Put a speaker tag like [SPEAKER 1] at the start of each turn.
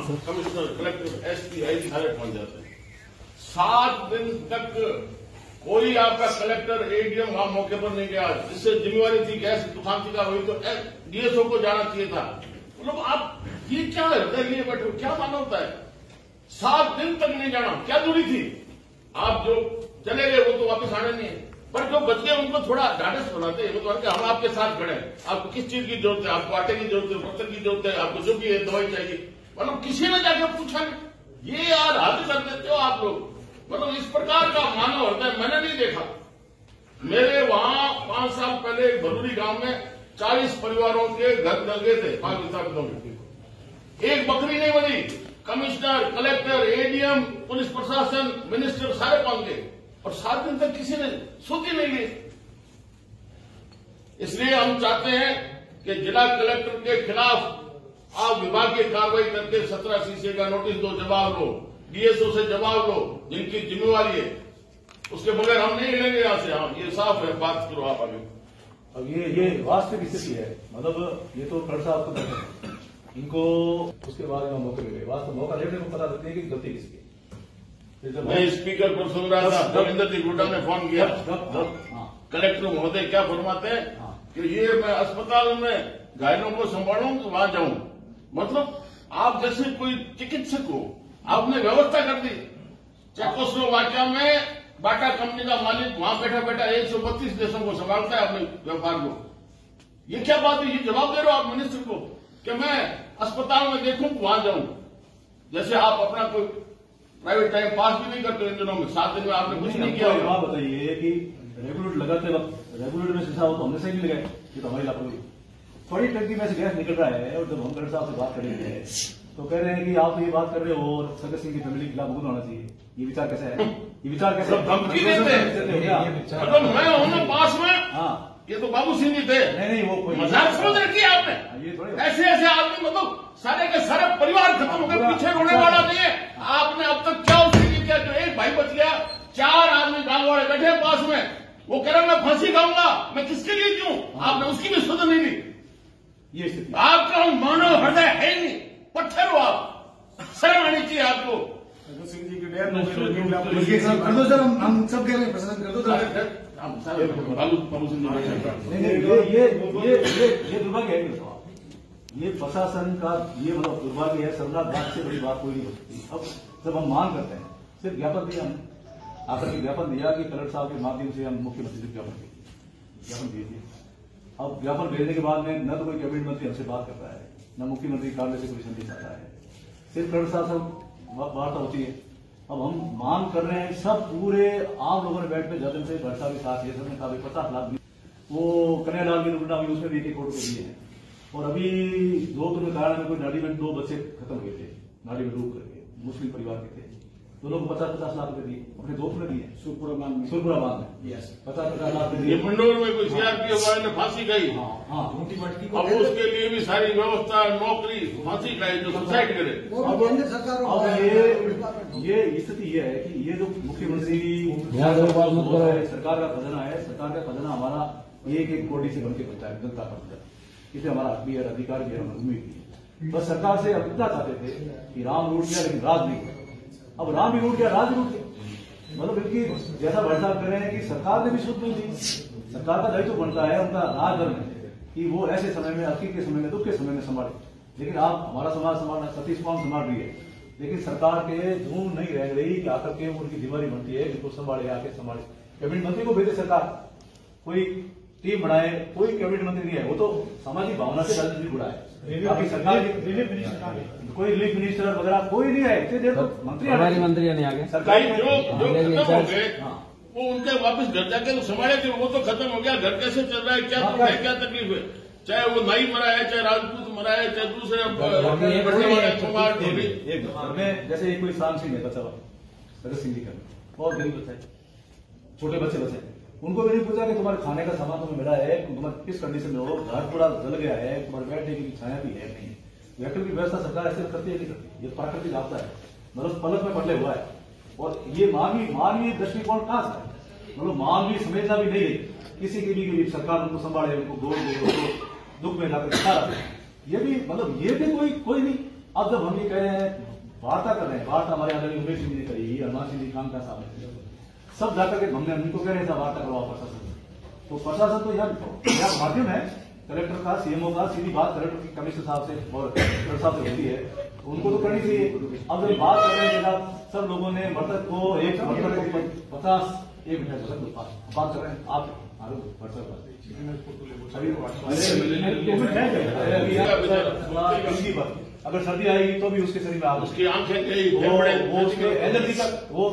[SPEAKER 1] Commissioner, collector, SP, IG सारे पहुंच जाते हैं। 7 दिन तक कोई आपका कलेक्टर, एडीएम वहां मौके पर नहीं गया। जिससे जिम्मेवारी थी गैस दुकान का हुई तो डीएसओ को जाना चाहिए था। मतलब आप ये क्या हृदय लिए बैठे हो, क्या मानवता है? 7 दिन तक नहीं जाना, क्या दूरी थी? आप जो चले गए वो तो वापस आने नहीं है, पर जो बच गए उनको थोड़ा ढाढ़स बनाते हैं। वो तो हम आपके साथ खड़े हैं, आपको किस चीज की जरूरत है, आपको आटे की जरूरत है, बर्तन की जरूरत है, आपको जो भी है दवाई चाहिए, मतलब किसी ने जाके पूछा नहीं। ये यार हद कर देते हो आप लोग। मतलब इस प्रकार का मानव हृदय मैंने नहीं देखा। मेरे वहां 5 साल पहले भदूरी गांव में 40 परिवारों के घर लगे थे, 5 विस्थापितों के। एक बकरी नहीं बनी। कमिश्नर, कलेक्टर, एडीएम, पुलिस प्रशासन, मिनिस्टर सारे पहुंच गए और 7 दिन तक किसी ने सोची नहीं ली। इसलिए हम चाहते हैं कि जिला कलेक्टर के खिलाफ आप विभागीय कार्रवाई करके 17 सीसी का नोटिस दो, जवाब लो, डीएसओ से जवाब लो, जिनकी जिम्मेवारी है। उसके बगैर हम नहीं लेंगे यहां से। हम ये साफ है, बात करो आप आगे।
[SPEAKER 2] अब ये वास्तविक स्थिति है। मतलब ये तो खड़ साहब को इनको उसके बारे में मौके मिले, वास्तव मौका लेने को पता लगती है कि गलती किसकी।
[SPEAKER 1] मैं स्पीकर पर सुन रहा था, रविंदर जी गुड्डा ने फोन किया। कलेक्टर महोदय क्या फरमाते हैं कि ये मैं अस्पताल में घायलों को संभालूं तो वहां जाऊं। मतलब आप जैसे कोई चिकित्सक हो, आपने व्यवस्था कर दी। चेकोस्लोवाकिया में बाटा कंपनी का मालिक वहां बैठा बैठा 132 देशों को संभालता है अपने व्यापार को। ये क्या बात है? ये जवाब दे रहे हो आप मिनिस्टर को कि मैं अस्पताल में देखूं वहां जाऊं। जैसे आप अपना कोई प्राइवेट टाइम पास भी नहीं करते इन दिनों में। 7 दिन में आपने कुछ नहीं किया।
[SPEAKER 2] बात बताइए कि रेगुलेटर लगाते वक्त रेगुलेटर में शीशा हो तो हमने सही नहीं लगाए, ये तो हमारी लापरवाही। थोड़ी टंकी में से गैस निकल रहा है और जब हम कलेक्टर साहब से बात करेंगे तो कह रहे हैं कि आप ये बात कर रहे हो और संजय सिंह की फैमिली के खिलाफ मुकदमा होना चाहिए। ये विचार कैसे है? ये विचार कैसे?
[SPEAKER 1] धमकी देते हैं। मतलब मैं हूं ना पास में। हाँ, ये तो बाबू सिंह जी थे।
[SPEAKER 2] नहीं वो कोई
[SPEAKER 1] मजाक समझ रखी है आपने। ऐसे ऐसे आदमी मतलब सारे के सारे परिवार खत्म हो गए, पीछे रोने वाला नहीं है। आपने अब तक क्या उसकी किया? जो एक भाई बच गया, 4 आदमी गांव वाले बैठे पास में, वो कह रहे मैं फांसी खाऊंगा, मैं किसके लिए क्यों? आपने उसकी भी सुध नहीं ली।
[SPEAKER 2] ये स्थिति
[SPEAKER 1] आपका मानव हृदय है ही नहीं, पत्थर हो आप। शर्म आनी चाहिए आपको।
[SPEAKER 3] सिंह जी की डेथ कर दो सर, हम सब कह रहे हैं प्रशासन कर दो।
[SPEAKER 2] ये दुर्भाग्य है। ये प्रशासन का ये मतलब दुर्भाग्य है। सर्वनाथ बात से बड़ी बात कोई नहीं हो सकती। अब जब हम मांग करते हैं, सिर्फ ज्ञापन दिया हमने, आकर के ज्ञापन दिया कि कलेक्टर साहब के माध्यम से हम मुख्यमंत्री से ज्ञापन दिए थे। अब ज्ञापन भेजने के बाद में न तो कोई कैबिनेट मंत्री हमसे बात करता है, न मुख्यमंत्री कार्यालय से कोई संदेश आता है, सिर्फ कलेक्टर साहब से वार्ता होती है। अब हम मांग कर रहे हैं, सब पूरे आम लोगों ने बैठ कर जतन से भरसा के साथ ये सबने कहा 50 लाख वो कन्यालाल की दुर्घटना हुई, उसमें भी 1 करोड़ रुपए दिए हैं। और अभी 2 दिन कारण में कोई नाड़ी में 2 बच्चे खत्म हुए थे, नाड़ी में डूब करके, मुस्लिम परिवार के थे। दोनों को 50-50 लाख रुपए दिए, अपने दोस्त ने दिए। सुरपुरा बांध में 50-50 लाख रुपए दिए।
[SPEAKER 1] मंडोर में कोई सीआरपीएफ वाले ने फांसी खाई। अब उसके लिए भी सारी व्यवस्था, नौकरी, फांसी खाई जो सुसाइड करे।
[SPEAKER 2] अब ये स्थिति ये है कि ये जो मुख्यमंत्री सरकार का खजाना है, सरकार का खजाना हमारा 1-1 कोटी से बढ़ के बनता है, जनता का खजाना। इसे हमारा हक भी है, अधिकार भी है, उम्मीद भी है। बस सरकार से अब इतना चाहते थे कि राम लूट गया लेकिन राज नहीं। अब राम भी लूट गया, राज लूट गया। मतलब इनकी जैसा भरोसा कर रहे हैं कि सरकार ने भी शुद्ध नहीं दी। सरकार का दायित्व बनता है उनका राज कि वो ऐसे समय में, अति के समय में, दुख के समय में संभाले। लेकिन आप हमारा समाज संभालना, सतीश कौन संभाल रही है, लेकिन सरकार के धूम नहीं रह रही कि आकर के उनकी जिम्मेदारी बनती है कि संभाले, आके संभाले। कैबिनेट मंत्री को भेजे सरकार, कोई टीम बनाए, कोई कैबिनेट मंत्री नहीं है, वो तो सामाजिक भावना से राजनीति जुड़ा है। सरकार कोई रिलीफ मिनिस्टर वगैरह कोई नहीं है, इतने देर तो मंत्री
[SPEAKER 4] नहीं आ गए।
[SPEAKER 1] सरकार जो खत्म हो गए वो उनके वापस घर जाके तो संभाले थे, वो तो खत्म हो गया। घर कैसे चल रहा है, क्या दुख है, क्या तकलीफ है? चाहे वो नाई मरा है, चाहे राजपूत मरा है, चाहे दूसरे कुमार
[SPEAKER 2] में जैसे कोई शाम सिंह है, बच्चा भगत सिंह जी का बहुत गरीब बच्चा है, छोटे बच्चे उनको भी नहीं पूछा कि तुम्हारे खाने का सामान तुम्हें मिला है, तुम्हारे किस कंडीशन में हो, घर पूरा जल गया है, तुम्हारे बैठने की छाया भी है नहीं। वैकल्पिक व्यवस्था सरकार ऐसे करती है नहीं करती, ये प्राकृतिक आपदा है, मतलब पलक में पटले हुआ है। और ये मानवीय दृष्टिकोण कहां से है? मतलब मानवीय संवेदना भी नहीं रही किसी के भी सरकार उनको संभाले, उनको गोद दे, दुख में लाकर दिखा रहा है। ये भी मतलब ये भी कोई नहीं। अब जब हम ये कह रहे हैं, वार्ता कर रहे हैं, वार्ता हमारे आदरणीय उमेश सिंह जी ने करी, हनुमान सिंह जी खान का साहब ने, सब जाकर के हमने उनको कह रहे थे वार्ता करवाओ प्रशासन। तो प्रशासन तो यहाँ माध्यम है कलेक्टर का, सीएमओ का, सीधी बात कलेक्टर कमिश्नर साहब से और कलेक्टर साहब से होती है, उनको तो करनी चाहिए। अब जब बात कर रहे हैं जनाब, सब लोगों ने मृतक को 1 मिनट बात कर रहे हैं, आप अगर सर्दी आएगी तो भी उसके शरीर में आप
[SPEAKER 1] उसकी आंखें
[SPEAKER 2] वो उसके एलर्जी का वो